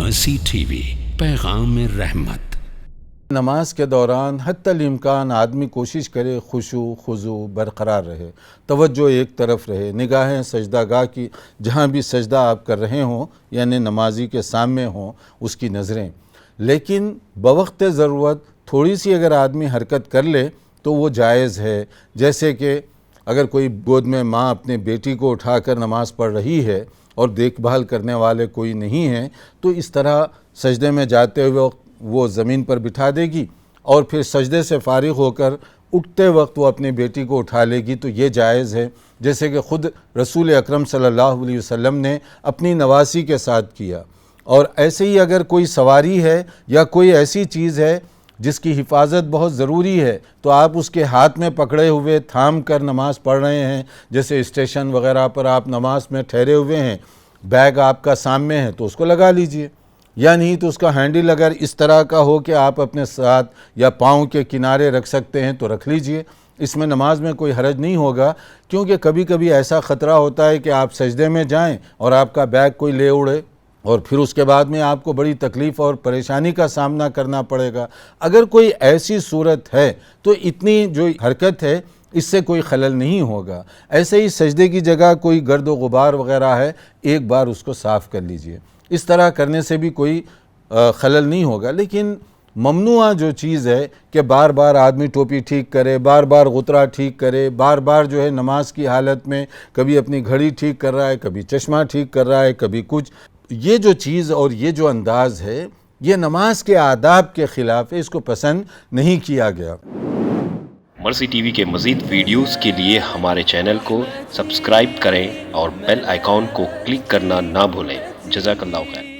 مرسی T V, پیغام رحمت۔ نماز کے دوران حتی الامکان آدمی کوشش کرے خشوع خضوع برقرار رہے، توجہ ایک طرف رہے، نگاہیں سجدہ گاہ کی جہاں بھی سجدہ آپ کر رہے ہوں یعنی نمازی کے سامنے ہوں اس کی نظریں، لیکن بوقت ضرورت تھوڑی سی اگر آدمی حرکت کر لے تو وہ جائز ہے۔ جیسے کہ اگر کوئی گود میں ماں اپنے بیٹی کو اٹھا کر نماز پڑھ رہی ہے اور دیکھ بھال کرنے والے کوئی نہیں ہیں تو اس طرح سجدے میں جاتے ہوئے وہ زمین پر بٹھا دے گی اور پھر سجدے سے فارغ ہو کر اٹھتے وقت وہ اپنی بیٹی کو اٹھا لے گی، تو یہ جائز ہے، جیسے کہ خود رسول اکرم صلی اللہ علیہ وسلم نے اپنی نواسی کے ساتھ کیا۔ اور ایسے ہی اگر کوئی سواری ہے یا کوئی ایسی چیز ہے جس کی حفاظت بہت ضروری ہے تو آپ اس کے ہاتھ میں پکڑے ہوئے تھام کر نماز پڑھ رہے ہیں، جیسے اسٹیشن وغیرہ پر آپ نماز میں ٹھہرے ہوئے ہیں، بیگ آپ کا سامنے ہے تو اس کو لگا لیجئے، یا نہیں تو اس کا ہینڈل اگر اس طرح کا ہو کہ آپ اپنے ساتھ یا پاؤں کے کنارے رکھ سکتے ہیں تو رکھ لیجئے، اس میں نماز میں کوئی حرج نہیں ہوگا، کیونکہ کبھی کبھی ایسا خطرہ ہوتا ہے کہ آپ سجدے میں جائیں اور آپ کا بیگ کوئی لے اڑے اور پھر اس کے بعد میں آپ کو بڑی تکلیف اور پریشانی کا سامنا کرنا پڑے گا۔ اگر کوئی ایسی صورت ہے تو اتنی جو حرکت ہے اس سے کوئی خلل نہیں ہوگا۔ ایسے ہی سجدے کی جگہ کوئی گرد و غبار وغیرہ ہے، ایک بار اس کو صاف کر لیجئے، اس طرح کرنے سے بھی کوئی خلل نہیں ہوگا۔ لیکن ممنوع جو چیز ہے کہ بار بار آدمی ٹوپی ٹھیک کرے، بار بار غترہ ٹھیک کرے، بار بار جو ہے نماز کی حالت میں کبھی اپنی گھڑی ٹھیک کر رہا ہے، کبھی چشمہ ٹھیک کر رہا ہے، کبھی کچھ، یہ جو چیز اور یہ جو انداز ہے یہ نماز کے آداب کے خلاف ہے، اس کو پسند نہیں کیا گیا۔ مرسی ٹی وی کے مزید ویڈیوز کے لیے ہمارے چینل کو سبسکرائب کریں اور بیل آئیکن کو کلک کرنا نہ بھولیں۔ جزاک اللہ خیر۔